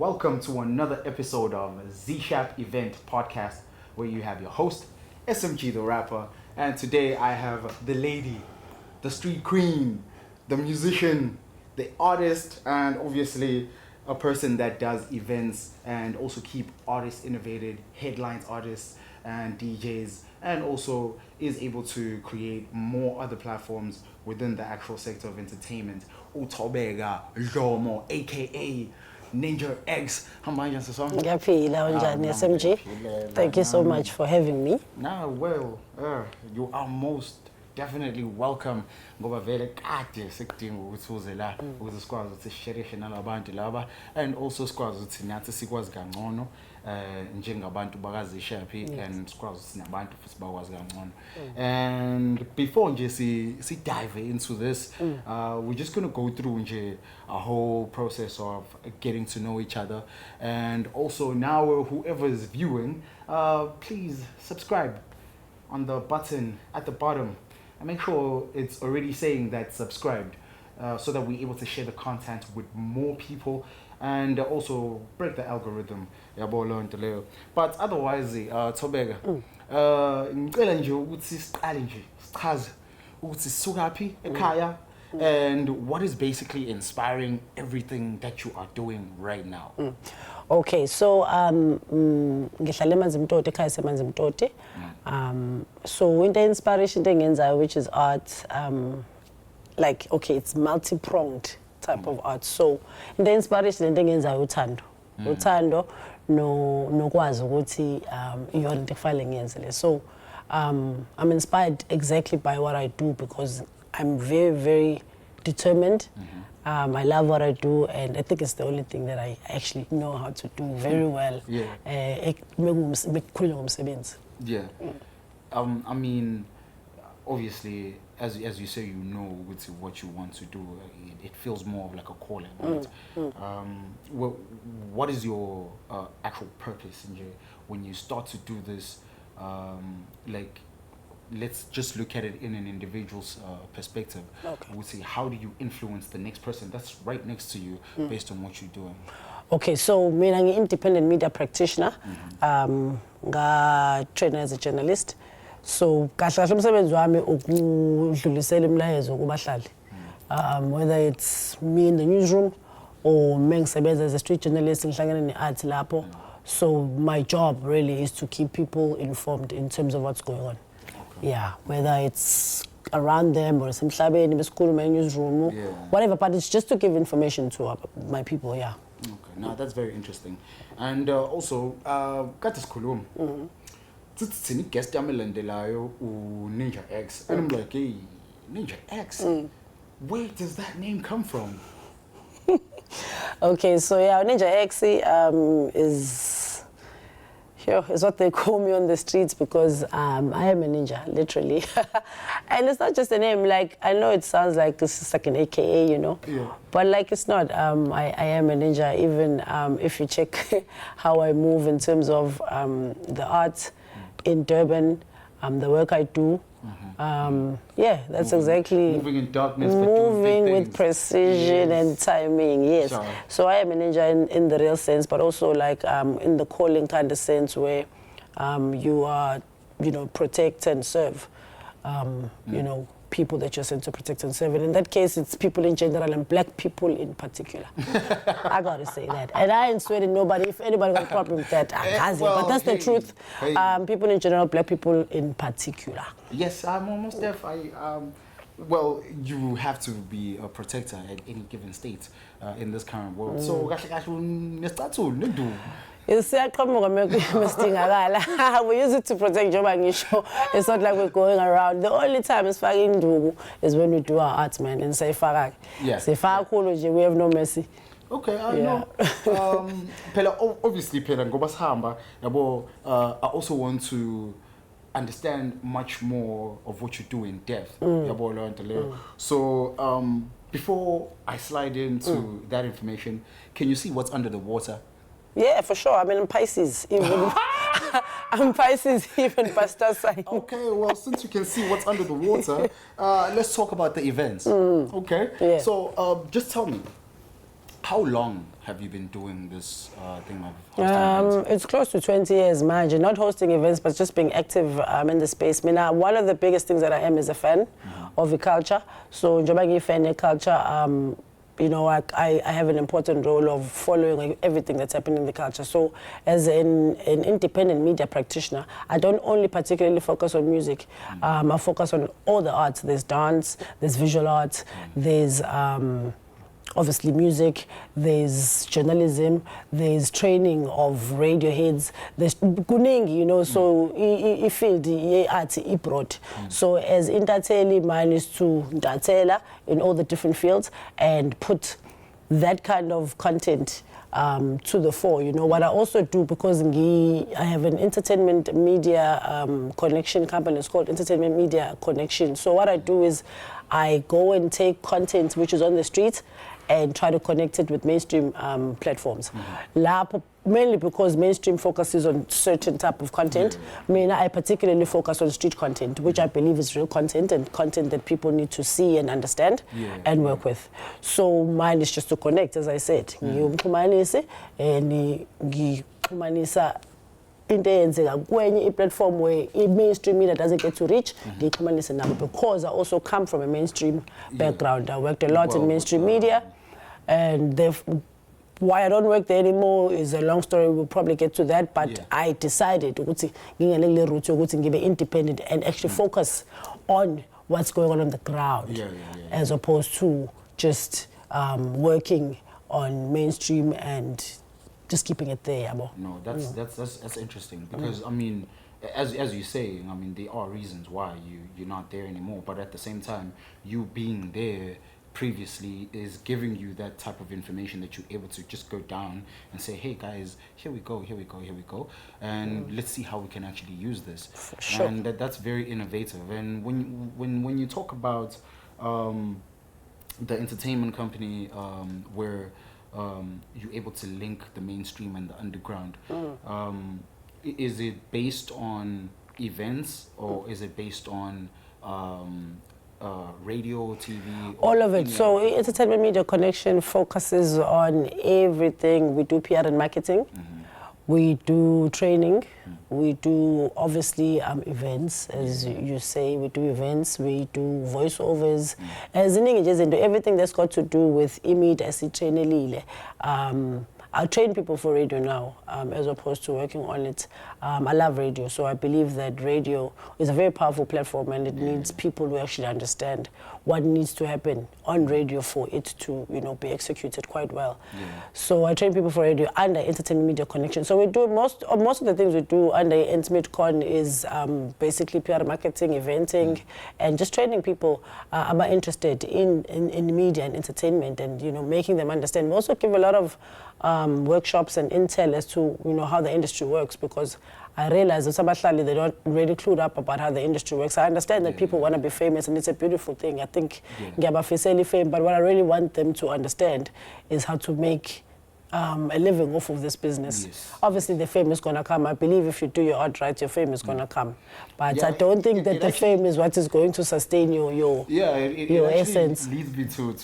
welcome to another episode of Zishapp Event Podcast, where you have your host, SmG The Rapper, and today I have the lady, the street queen, the musician, the artist, and obviously a person that does events and also keep artists innovated, headlines artists and DJs, and also is able to create more other platforms within the actual sector of entertainment. Thobeka, Dhlomo, aka Ninjax. How are you, SMG? Thank you so much for having me. You are most definitely welcome. Ngoba vele kade sikudinga ukuthi uze la ukuze sikwazi ukuthi sisherishe nalabantu laba, and also sikwazi ukuthi nathi sikwazi kangcono njengabantu bakaZishapp, and sikwazi ukuthi nabantu futhi bakwazi kangcono. And before nje si dive into this, we're just going to go through nje a whole process of getting to know each other, and also now whoever is viewing, please subscribe on the button at the bottom. And make sure it's already saying that subscribed, so that we're able to share the content with more people and also break the algorithm. But otherwise, Thobeka, ngicela nje ukuthi siqale nje sichaze ukuthi sisukaphi ekhaya and what is basically inspiring everything that you are doing right now. Okay, so ngihlala eManzimtoti, ekhaya seManzimtoti. So into inspiration engiyenzayo, which is art, like okay, it's multi-pronged type of art. So into inspiration into engiyenzayo uthando. Uthando nokwazi ukuthi iyona into ekufanele ngiyenze le. So I'm inspired exactly by what I do because I'm very, very determined. I love what I do, and I think it's the only thing that I actually know how to do very well. Yeah. I mean, obviously, as you say, you know what you want to do. It feels more of like a calling, right? What is your actual purpose when you start to do this? Like, let's just look at it in an individual's perspective. Okay. We'll see, how do you influence the next person that's right next to you based on what you're doing? Okay, so I'm an independent media practitioner. Nga trainer as a journalist. So kahle umsebenzi wami ukudlulisela imlayezo kubahlali. Whether it's me in the newsroom or mengisebenza as a street journalist ngihlangana ne-art lapho. So my job really is to keep people informed in terms of what's going on. Yeah, whether it's around them or semhlabeni besikhuluma newsroom, whatever, but it's just to give information to my people, yeah. Okay, now that's very interesting. And also, kade sikhuluma. Tsini guest yami landelayo Ninjax, and I'm like, hey, Ninjax. Where does that name come from? Okay, so yeah, Ninjax is what they call me on the streets because I am a ninja, literally. And it's not just a name, like, I know it sounds like it's like an AKA, you know, but like it's not. I am a ninja, even if you check how I move in terms of the art in Durban, the work I do. Yeah, that's exactly moving in darkness, but moving doing big with things. precision and timing. Yes, Sure. So I am a ninja in the real sense, but also like in the calling kind of sense where you are, protect and serve, people that you're sent to protect and serve. And in that case, it's people in general and black people in particular. I gotta say that. And I ain't sweating nobody. If anybody got a problem with that, I can't say. But that's the truth. People in general, black people in particular. Yes, I'm almost there. Well, you have to be a protector at any given state in this current world. So, We use it to protect Jobe ngisho. It's not like we're going around. The only time it's fucking do is when we do our art, man, and say farak. Say farak, we have no mercy. Okay, I know. Obviously, I also want to understand much more of what you do in depth. So, before I slide into that information, can you see what's under the water? Yeah, for sure. I mean, I'm Pisces, even. I'm Pisces, even pasta sign. Okay, well, since you can see what's under the water, let's talk about the events. Okay? Yeah. So, just tell me, how long have you been doing this thing of hosting events? It's close to 20 years, man. Not hosting events, but just being active in the space. One of the biggest things that I am is a fan of the culture. So, Jobe fan of culture, you know, I have an important role of following everything that's happening in the culture. So as an independent media practitioner, I don't only particularly focus on music. I focus on all the arts. There's dance, there's visual arts, there's obviously music, there's journalism, there's training of radio heads, there's kuningi, you know, so I field art broad. So as Intateli, mine is to Ntatela in all the different fields and put that kind of content to the fore. You know, what I also do, because I have an entertainment media connection company, it's called Entertainment Media ConneXion. So what I do is I go and take content which is on the street and try to connect it with mainstream platforms. Mainly because mainstream focuses on certain type of content. I particularly focus on street content, which I believe is real content and content that people need to see and understand and work with. So mine is just to connect, as I said. Ngiyumxhumanise and ngixhumanisa into eyenzeka kwenye platform where mainstream media doesn't get to reach, because I also come from a mainstream background. I worked a lot in mainstream media, and why I don't work there anymore is a long story. We'll probably get to that, but I decided to be independent and actually focus on what's going on the ground, as opposed to just working on mainstream and just keeping it there. No, that's interesting, because I mean, as you say, I mean, there are reasons why you're not there anymore, but at the same time, you being there previously is giving you that type of information that you're able to just go down and say, hey guys, here we go, and let's see how we can actually use this. Sure. And that's very innovative. And when you talk about the entertainment company where you're able to link the mainstream and the underground, is it based on events, or is it based on radio, TV? All of it. So Entertainment Media ConneXion focuses on everything. We do PR and marketing. We do training. We do, obviously, events, as you say. We do events. We do voiceovers. As in everything that's got to do with media, I train people for radio now, as opposed to working on it. I love radio, so I believe that radio is a very powerful platform, and it needs people who actually understand what needs to happen on radio for it to, you know, be executed quite well. So I train people for radio under Entertainment Media ConneXion. So we do most of the things we do under Intimate Con is basically PR marketing, eventing, and just training people who are interested in media and entertainment, and, you know, making them understand. We also give a lot of workshops and intel as to, you know, how the industry works, because I realize that Sphesihle, they're not really clued up about how the industry works. I understand that people want to be famous, and it's a beautiful thing. I think ngiyabafisela fame, but what I really want them to understand is how to make a living off of this business. Obviously, the fame is going to come. I believe if you do your art right, your fame is going to come. But I don't think that the fame is what is going to sustain your essence. It leads me to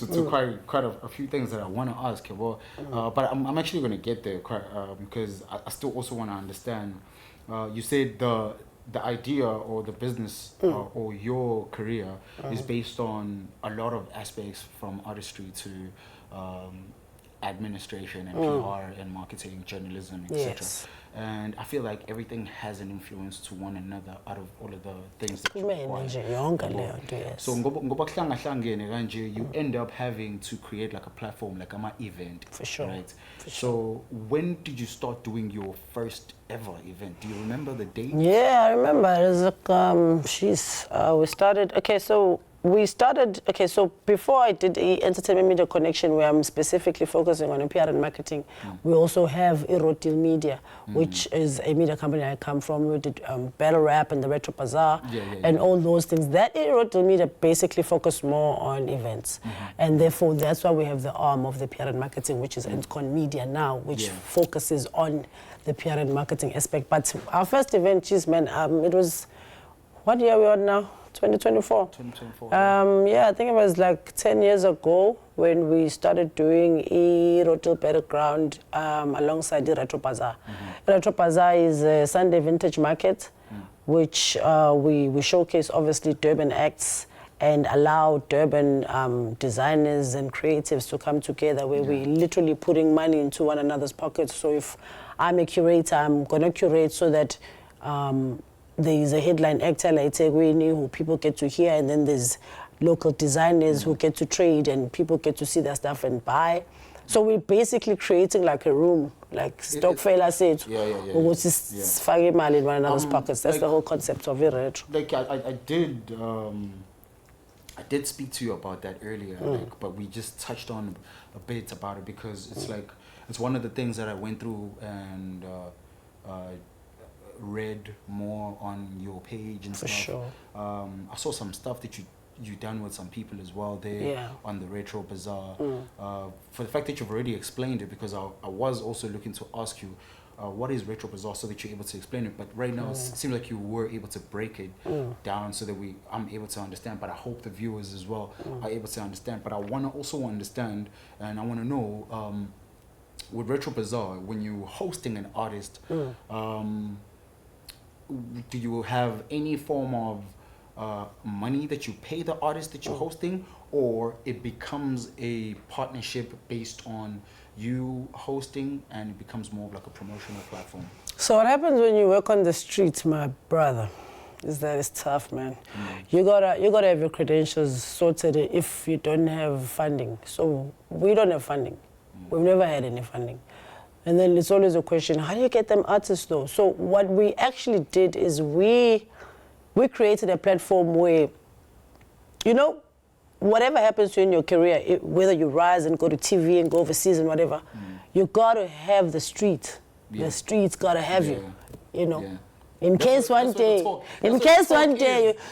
quite a few things that I want to ask. Well, but I'm actually going to get there, because I still also want to understand. You said the idea or the business or your career is based on a lot of aspects, from artistry to administration and PR and marketing, journalism, etc. And I feel like everything has an influence to one another out of all of the things that you require. So you end up having to create like a platform, like an event. For sure. Right? So when did you start doing your first ever event? Do you remember the date? Yeah, I remember. It was like, we started, so before I did the Entertainment Media ConneXion, where I'm specifically focusing on PR and marketing, we also have Erotil Media, which is a media company I come from. We did battle rap and the retro Bazaar and all those things. That Erotil Media basically focused more on events. And therefore, that's why we have the arm of the PR and marketing, which is Encon Media now, which focuses on the PR and marketing aspect. But our first event, it was, what year are we on now? 2024. 2024. Yeah, I think it was like 10 years ago when we started doing Rotil Battleground alongside the Retro Bazaar. Retro Bazaar is a Sunday vintage market, which we showcase obviously Durban acts and allow Durban designers and creatives to come together where we're literally putting money into one another's pockets. So if I'm a curator, I'm going to curate so that there's a headline actor like Tegwini who people get to hear, and then there's local designers who get to trade and people get to see their stuff and buy. So we're basically creating like a room, like Sokhela said, which is fake money in one another's pockets. That's like, the whole concept of it, retro. Like I did speak to you about that earlier, like, but we just touched on a bit about it because it's like it's one of the things that I went through and read more on your page and stuff. Sure. I saw some stuff that you done with some people as well there on the Retro Bazaar. For the fact that you've already explained it, because I was also looking to ask you what is Retro Bazaar so that you're able to explain it, but right now it seems like you were able to break it down so that I'm able to understand, but I hope the viewers as well are able to understand. But I want to also understand, and I want to know, with Retro Bazaar, when you're hosting an artist, do you have any form of money that you pay the artist that you're hosting, or it becomes a partnership based on you hosting and it becomes more of like a promotional platform? So what happens when you work on the street, my brother, is that it's tough, man. You gotta have your credentials sorted if you don't have funding. So we don't have funding. We've never had any funding. And then it's always a question, how do you get them artists though? So what we actually did is we created a platform where, you know, whatever happens to you in your career, whether you rise and go to TV and go overseas and whatever, you gotta have the street. The streets gotta have you, you know. In case one day,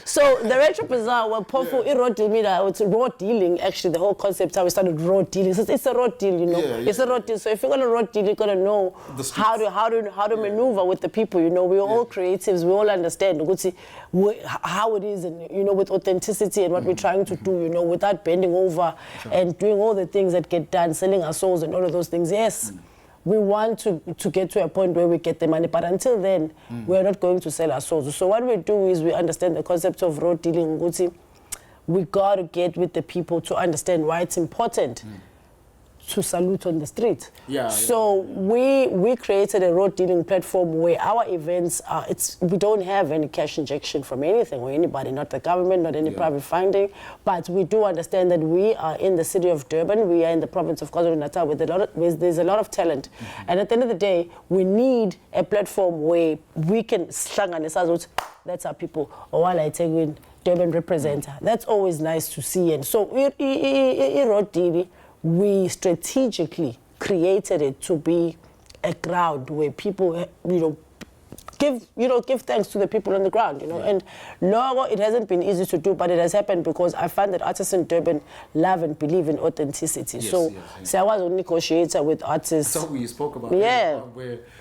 so the Retro Bazaar were powerful. It's raw dealing, actually, the whole concept, how we started raw dealing. So it's a raw deal, you know. It's a raw deal. So if you're going to raw deal, you're going to know how to maneuver with the people, you know. We're all creatives. We all understand how it is, and, you know, with authenticity and what we're trying to do, you know, without bending over and doing all the things that get done, selling our souls and all of those things. Yes. We want to get to a point where we get the money, but until then, we're not going to sell our souls. So what we do is we understand the concept of road dealing. We got to get with the people to understand why it's important to salute on the street. So we created a road dealing platform where our events are, we don't have any cash injection from anything or anybody, not the government, not any private funding, but we do understand that we are in the city of Durban, we are in the province of KwaZulu-Natal where there's a lot of talent. And at the end of the day, we need a platform where we can that's our people. Or while I take in Durban representer. That's always nice to see. And so road dealing, we strategically created it to be a ground where people, give thanks to the people on the ground, you know. And no, it hasn't been easy to do, but it has happened because I find that artists in Durban love and believe in authenticity. So I was a negotiator with artists. So we spoke about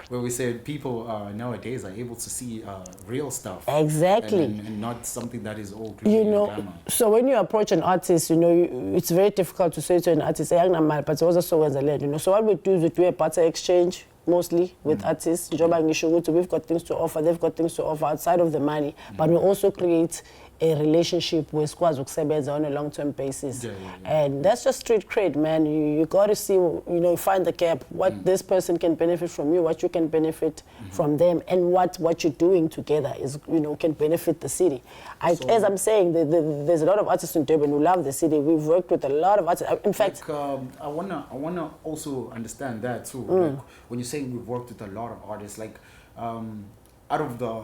where we said people nowadays are able to see real stuff. Exactly. And not something that is all you know. So when you approach an artist, you know, it's very difficult to say to an artist, but also you know. So what we do is we do a barter exchange mostly with artists. Jobe, we've got things to offer, they've got things to offer outside of the money, but we also create a relationship with Skwazi Ukusebenza on a long-term basis. And that's just street cred, man. You got to see, you know, find the gap, what this person can benefit from you, what you can benefit from them, and what you're doing together is, you know, can benefit the city. As I'm saying, there's a lot of artists in Durban who love the city. We've worked with a lot of artists. In fact, I wanna also understand that too. Like, when you're saying we've worked with a lot of artists, like out of the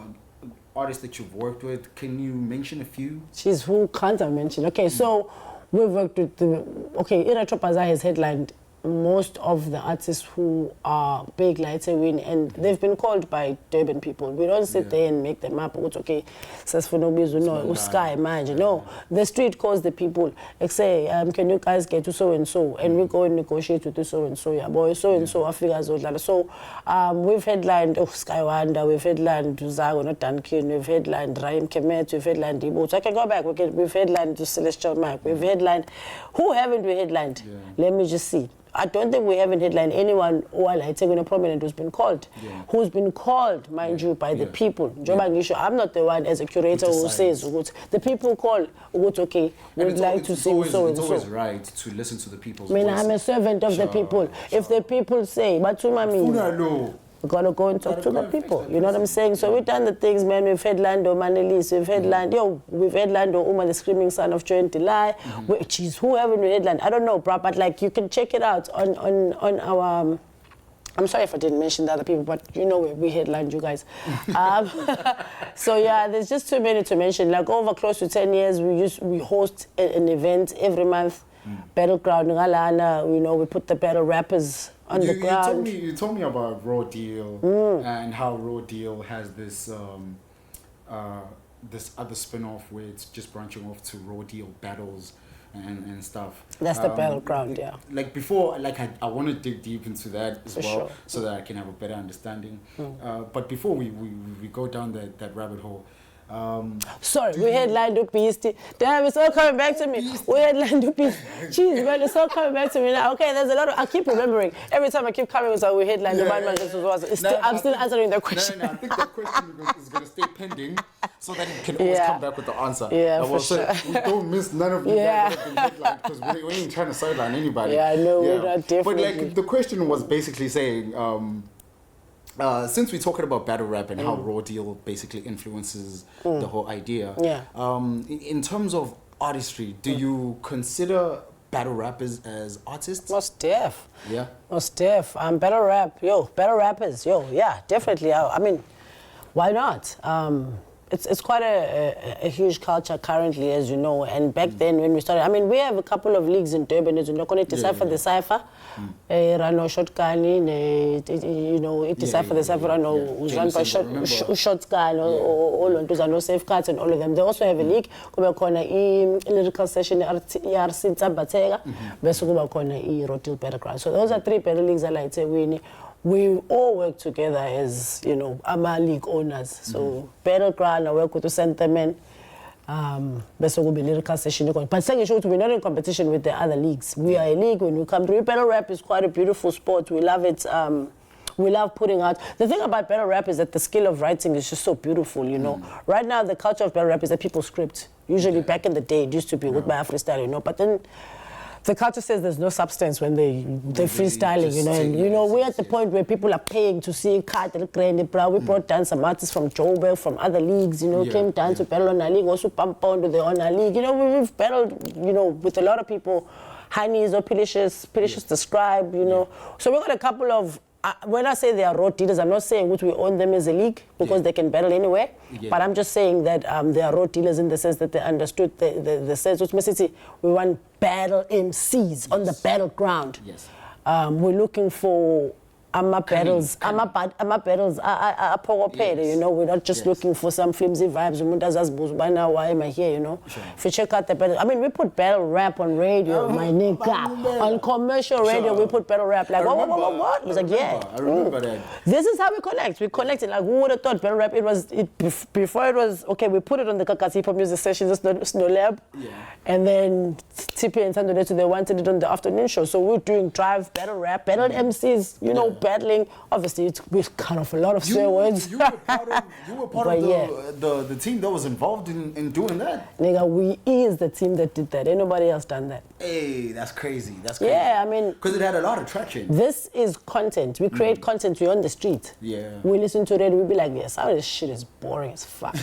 artists that you've worked with, can you mention a few? Jeez, who can't I mention? Okay, so we've worked with Retro Bazaar has headlined most of the artists who are big like win, and they've been called by Durban people. We don't sit there and make them up. It's okay. Says for no reason, no. Sky, imagine. No, the street calls the people. They say, can you guys get to so and so? And we go and negotiate with the so and so. Yeah, boy, so and so. I figure so. We've headlined Sky Wanda. We've headlined Zago, not Duncan. We've headlined Raim Kemet. We've headlined Debo. So I can go back. We've headlined to Celestial Mike. We've headlined. Who haven't we headlined? Yeah. Let me just see. I don't think we haven't headlined anyone who are like taking a prominent who's been called. Yeah. Who's been called, mind you, by the people. Jobe, I'm not the one as a curator who says, the people call, okay, we'd like to sing so and so. It's always right to listen to the people's voice. I'm a servant of the people. If the people say, we've got to go and talk to the people. You know what I'm saying? So we've done the things, man. We've headlined Manelis, we've headlined, we've headlined Uma, the screaming son of Joy and Delay. Jeez, who haven't we headlined? I don't know, bro, but like you can check it out on our. I'm sorry if I didn't mention the other people, but you know we headlined you guys. So yeah, there's just too many to mention. Like over close to 10 years, we host an event every month. Battleground, you know, we put the battle rappers on the ground. You told me about Raw Deal and how Raw Deal has this this other spin-off where it's just branching off to Raw Deal battles and stuff. That's the battleground, yeah. Like before, like I want to dig deep into that as well, so that I can have a better understanding. But before we go down that rabbit hole. Sorry, we headlined up Beast. Damn, it's all coming back to me. We headlined up Beast. Jeez, man, it's all coming back to me now. Okay, there's a lot of. I keep remembering. Every time I keep coming, it's like we headlined the Bad Man. I'm still answering the question. No, I think the question is going to stay pending so that you can always come back with the answer. Yeah, for sure. We don't miss none of you guys that have been headlined because we ain't trying to sideline anybody. Yeah, I know, we're not definitely. But like the question was basically saying. Since we're talking about battle rap and how Raw Deal basically influences the whole idea, in terms of artistry, do you consider battle rappers as artists? Most def. Yeah. Most def. Battle rap, battle rappers, yeah, definitely. I mean, why not? It's quite a huge culture currently, as you know. And back then, when we started, I mean, we have a couple of leagues in Durban. As you know, Decipher the Cipher, Rano Shotgani, you know, Decipher the Cipher, Rano Shotgani, all of those are no safeguards and all of them. They also have a league. Kuba kona lyrical session, ERC Batega, Besukuba kona Rotil Battleground. So those are three battle leagues I like to win. We all work together as, you know, AMA league owners. So, Battleground, I work with the Sentiment, best will be lyrical session. But second show, we're not in competition with the other leagues. We are a league. When we come through, battle rap is quite a beautiful sport. We love it. We love putting out. The thing about battle rap is that the skill of writing is just so beautiful, you know. Right now, the culture of battle rap is that people script. Usually back in the day, it used to be with my freestyle, you know. But then the culture says there's no substance when they're freestyling, you know. And, you know, we're at the point where people are paying to see Kat and Granny Bra. We brought down some artists from Jobe, from other leagues, you know, came down to battle on our league, also pump on to the on our league. You know, we've battled, you know, with a lot of people, Honeys or Pilicious Describe, you know. So we've got a couple of, when I say they are road dealers, I'm not saying we own them as a league because they can battle anywhere. But I'm just saying that they are road dealers in the sense that they understood the sense. Which means we want battle MCs on the battleground. Yes. We're looking for battles are pokopele, you know. We're not just looking for some flimsy vibes. By now, why am I here, you know? If you check out the battle, I mean, we put battle rap on radio, my nigga. On commercial radio, we put battle rap. Like, what? It was like, I remember that. This is how we connect. We connected. Like, who would have thought battle rap? Before it was, okay, we put it on the Kakasi Hip Hop Music Sessions, Snow Lab. And then TP and Sandoneto, they wanted it on the afternoon show. So we're doing drive, battle rap, battle MCs, you know, battling. Obviously, it's kind of a lot of swear words. You were part of the team that was involved in doing that. Nigga, we is the team that did that. Ain't nobody else done that. Hey, that's crazy. That's crazy. Yeah, I mean, because it had a lot of traction. This is content. We create content. We're on the street. Yeah. We listen to it. We be like, yeah, some of this shit is boring as fuck.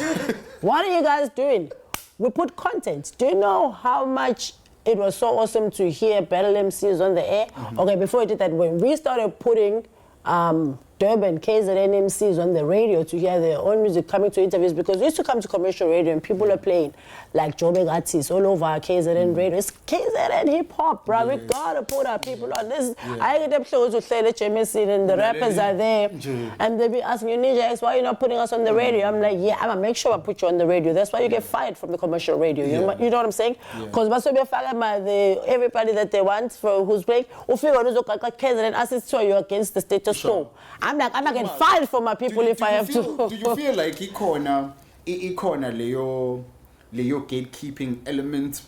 What are you guys doing? We put content. Do you know how much it was so awesome to hear battle MCs on the air? Okay, before we did that, when we started putting Durban, KZN MCs on the radio to hear their own music coming to interviews, because we used to come to commercial radio and people are playing like Jobe artists all over KZN radio. It's KZN hip hop, bro. We gotta put our people on this. I get them close to say and the rappers are there, and they be asking you, Ninjax, why are you not putting us on the radio? I'm like, yeah, I'm gonna make sure I put you on the radio. That's why you get fired from the commercial radio. You know what I'm saying? Because everybody that they want for who's playing, KZN asks so you're against the status quo. I'm like, I'm not getting fired for my people if I have to. Do you feel like corner Leo gatekeeping element?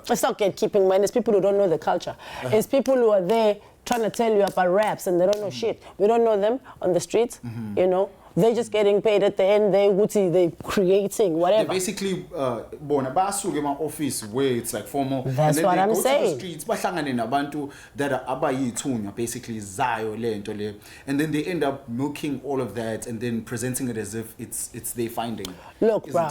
It's not gatekeeping, man. It's people who don't know the culture. It's people who are there trying to tell you about raps and they don't know shit. We don't know them on the streets, you know. They're just getting paid at the end. They're creating whatever. They basically, my office where it's like formal. That's what I'm saying. To the streets, that are basically zayo, and then they end up milking all of that and then presenting it as if it's their finding. Look, bro.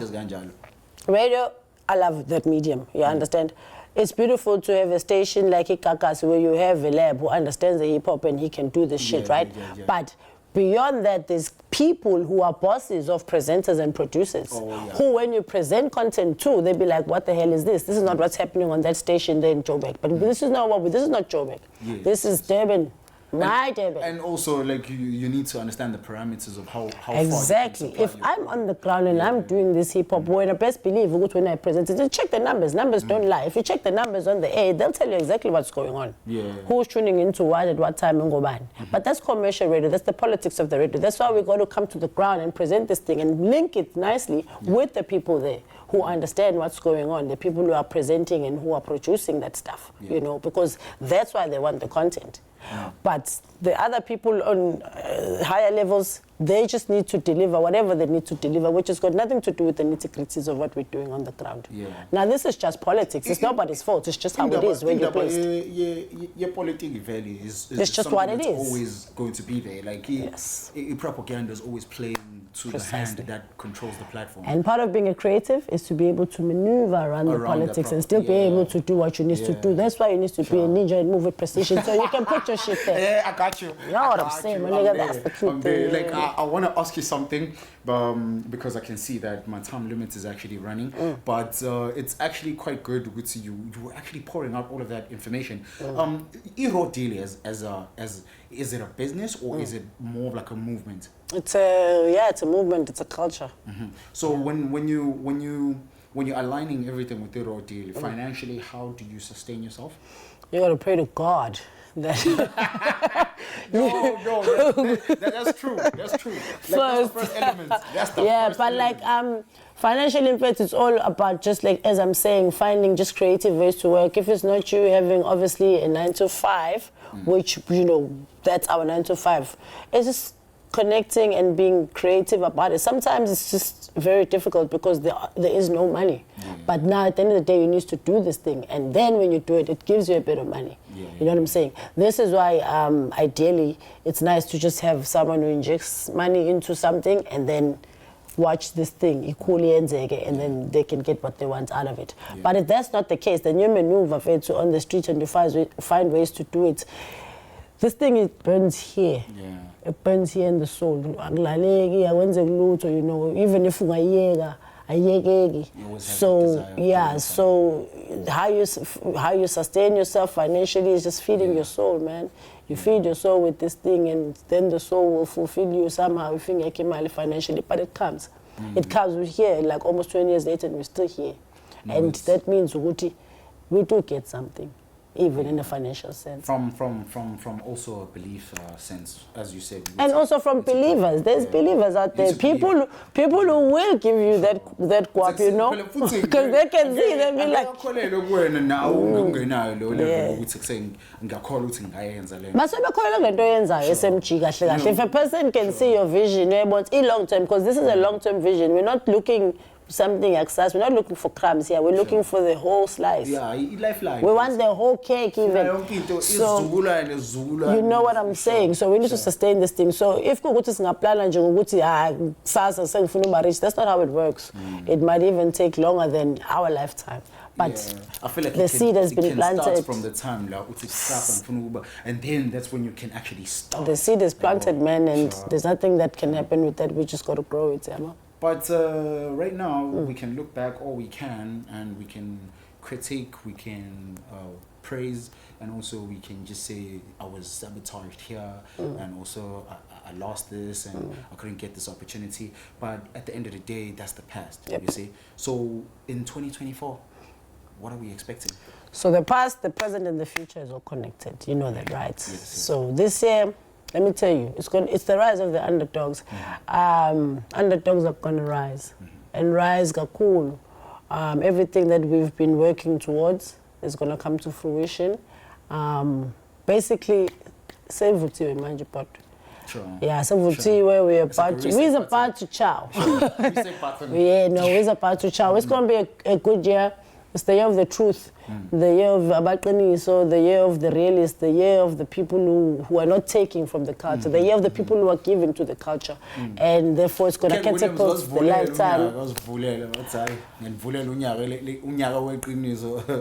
Radio, I love that medium. You understand? It's beautiful to have a station like Ikakas where you have a lab who understands the hip hop and he can do this shit, right? But beyond that, there's people who are bosses of presenters and producers who, when you present content to, they'll be like, what the hell is this? This is not what's happening on that station there in Jobe. But this is not Jobe. This is Durban. And also, like, you need to understand the parameters of how exactly. If I'm on the ground and I'm doing this hip hop, when I best believe when I present it, check the numbers. Numbers don't lie. If you check the numbers on the air, they'll tell you exactly what's going on. Who's tuning into what at what time and go by. But that's commercial radio. That's the politics of the radio. That's why we got to come to the ground and present this thing and link it nicely with the people there who understand what's going on, the people who are presenting and who are producing that stuff, you know, because that's why they want the content. But the other people on higher levels, they just need to deliver whatever they need to deliver, which has got nothing to do with the nitty-gritties of what we're doing on the ground. Now, this is just politics. It's nobody's fault. It's just how it is when you're placed. Your political value is it's just what it is. Always going to be there. Like, propaganda is always playing to the hand that controls the platform. And part of being a creative is to be able to maneuver around the politics and still be able to do what you need to do. That's why you need to be a ninja and move with precision, so you can put your shit there. Yeah, I got you. You know what I'm saying, man? That's the truth. Like, I want to ask you something, because I can see that my time limit is actually running, but it's actually quite good with you. You were actually pouring out all of that information. Raw Deal is it a business or is it more like a movement? It's a movement. It's a culture. So when you're aligning everything with the Raw Deal financially, how do you sustain yourself? You got to pray to God. That's true. That's true. That's the first element. That's the first but element. like financial impact is all about, just like as I'm saying, finding just creative ways to work. If it's not you having obviously a 9 to 5, which, you know, that's our 9 to 5. It's just connecting and being creative about it. Sometimes it's just very difficult because there is no money. But now at the end of the day, you need to do this thing. And then when you do it, it gives you a bit of money. You know what I'm saying? This is why ideally it's nice to just have someone who injects money into something and then watch this thing equally and then they can get what they want out of it. But if that's not the case, then you maneuver on the street and you find ways to do it. This thing, it burns here. It burns here in the soul. You know, even if so how you sustain yourself financially is just feeding your soul, man. You feed your soul with this thing, and then the soul will fulfill you somehow if you get financially. But it comes. It comes. We're here like almost 20 years later and we're still here. And that means we do get something, even in a financial sense. From also a belief sense, as you said. And also from believers. There's believers out there. People who will give you that guap, you know, because they can see, they'll be like. If a person can see your vision, long term, because this is a long-term vision. We're not looking something excess. We're not looking for crumbs here. We're looking for the whole slice. Lifeline. We want the whole cake even. So, you know what I'm saying? So we need to sustain this thing. So if that's not how it works. It might even take longer than our lifetime. But I feel like the seed has been planted. Start from the time and then that's when you can actually start. The seed is planted, man, and there's nothing that can happen with that. We just got to grow it, yeah. But right now, we can look back all we can, and we can critique, we can praise, and also we can just say I was sabotaged here, and also I lost this, and I couldn't get this opportunity. But at the end of the day, that's the past, you see. So in 2024, what are we expecting? So the past, the present, and the future is all connected. You know that, right? Yes. So this year, let me tell you, it's the rise of the underdogs. Underdogs are going to rise. And rise cool. Everything that we've been working towards is going to come to fruition. Basically, sevutiwe manje but yeah, sevutiwe we're about to chow. Yeah, no, we're about to chow. It's going to be a good year. It's the year of the truth, the year of abaqiniso, the year of the realists, the year of the people who are not taking from the culture, the year of the people who are giving to the culture. And therefore it's going to catapult the lifetime.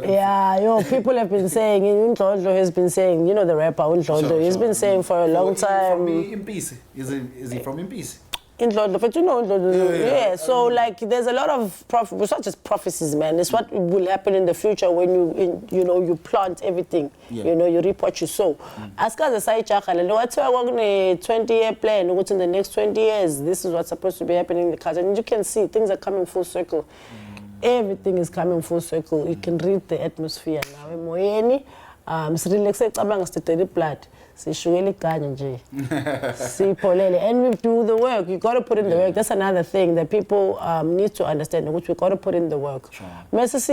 Yeah, people have been saying, Dhlomo has been saying, you know the rapper, Dhlomo, he's been saying for a long time. Is he from Impisi? But you know, yeah. So like, there's a lot of it's not just prophecies, man. It's what will happen in the future when you plant everything. You know, you reap what you sow. As far as I check, what's a 20-year plan? What's in the next 20 years? This is what's supposed to be happening in the culture, and you can see things are coming full circle. Everything is coming full circle. You can read the atmosphere now. Moyeni, relax, blood. And we do the work. You got to put in the work. That's another thing that people need to understand, which we got to put in the work. That's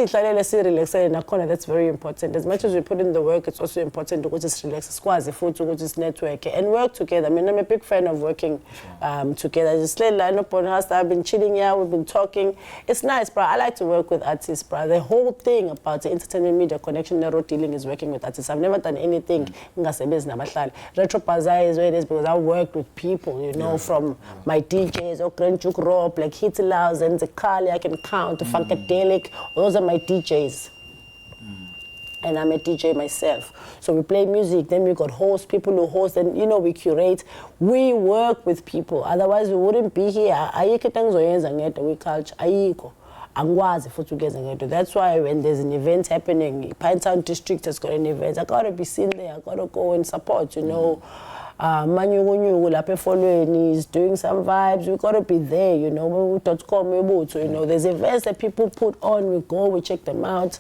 very important. As much as we put in the work, it's also important to just relax, just network and work together. I mean, I'm a big fan of working together. Just line up on us. I've been chilling here. We've been talking. It's nice, bro. I like to work with artists, bro. The whole thing about the entertainment media connection, narrow dealing is working with artists. I've never done anything. Retro Bazaar is where it is because I worked with people, you know, from my DJs, Okrenchuk Rob, like Hitlaus and Zekali, I can count, Funkadelic, those are my DJs. And I'm a DJ myself. So we play music, then we got hosts, people who host, and you know, we curate. We work with people, otherwise we wouldn't be here. Ayikho into engizoyenza ngedwa kwi-culture, ayikho. Angwazi futhi ugeze ngedwa. That's why when there's an event happening, Pinetown District has got an event, I gotta be seen there, I gotta go and support, you know. Manyugu lapha efolweni is doing some vibes, we gotta be there, you know. .com, you know, there's events that people put on, we go, we check them out.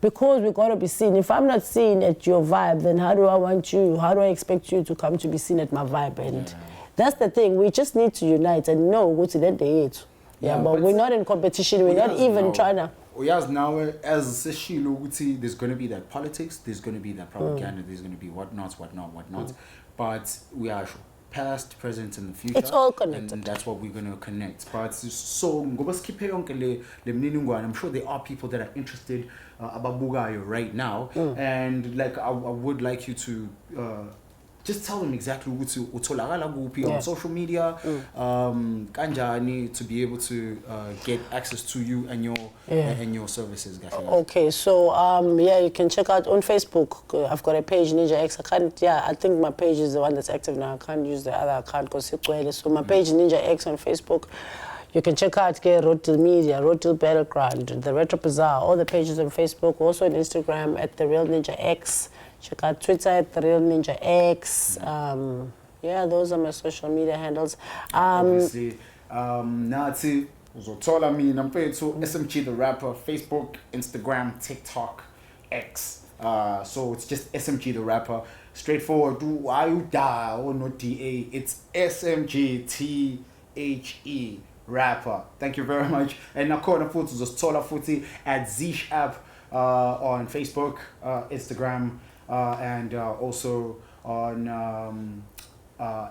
Because we gotta be seen. If I'm not seen at your vibe, then how do I expect you to come to be seen at my vibe? And that's the thing, we just need to unite and know what's in the age. Yeah, but we're not in competition. We're not even trying to. Yes, now as Sphesihle, there's going to be that politics, there's going to be that propaganda, there's going to be whatnot. But we are past, present, and the future. It's all connected. And that's what we're going to connect. But so, I'm sure there are people that are interested about Bugayo right now. And like, I would like you to just tell them exactly what to on social media, kanjani, to be able to get access to you and your services. Okay, so yeah, you can check out on Facebook. I've got a page, Ninjax. I think my page is the one that's active now. I can't use the other account because it's so my page Ninjax on Facebook. You can check out Rotil Media, Rotil Battleground, the Retro Bazaar, all the pages on Facebook, also on Instagram at The Real Ninja X. Check out Twitter at The Real Ninja X. Yeah, those are my social media handles. Obviously, Nazi, Uzotola me, SmG The Rapper, Facebook, Instagram, TikTok, X. So it's just SmG The Rapper. Straightforward, do I die or no DA? It's SmG THE Rapper. Thank you very much. And Nakona Footy, Uzotola Footy at Zishapp on Facebook, Instagram, and also on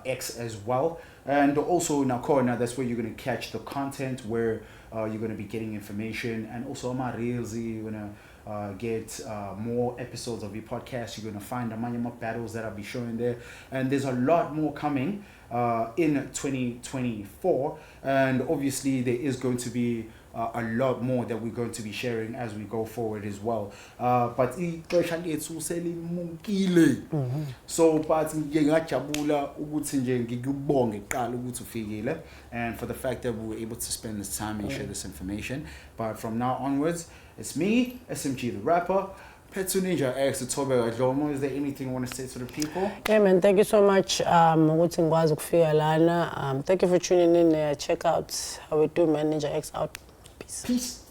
X as well. And also in our corner, that's where you're going to catch the content, where you're going to be getting information. And also on my reels, you're going to get more episodes of your podcast. You're going to find the Manyama battles that I'll be showing there. And there's a lot more coming in 2024. And obviously there is going to be a lot more that we're going to be sharing as we go forward as well. But ixesha lethu selimukile. So but ngiyajabula ukuthi nje ngikubonge qala ukuthi ufikile, and for the fact that we were able to spend this time and share this information. But from now onwards, it's me, SmG The Rapper, Ninjax, Thobeka, Dhlomo. Is there anything you want to say to the people? Yeah, man, thank you so much. Ukuthi ngikwazi ukufika lana. Thank you for tuning in. Check out how we do, man. Ninjax out. Peace. Peace.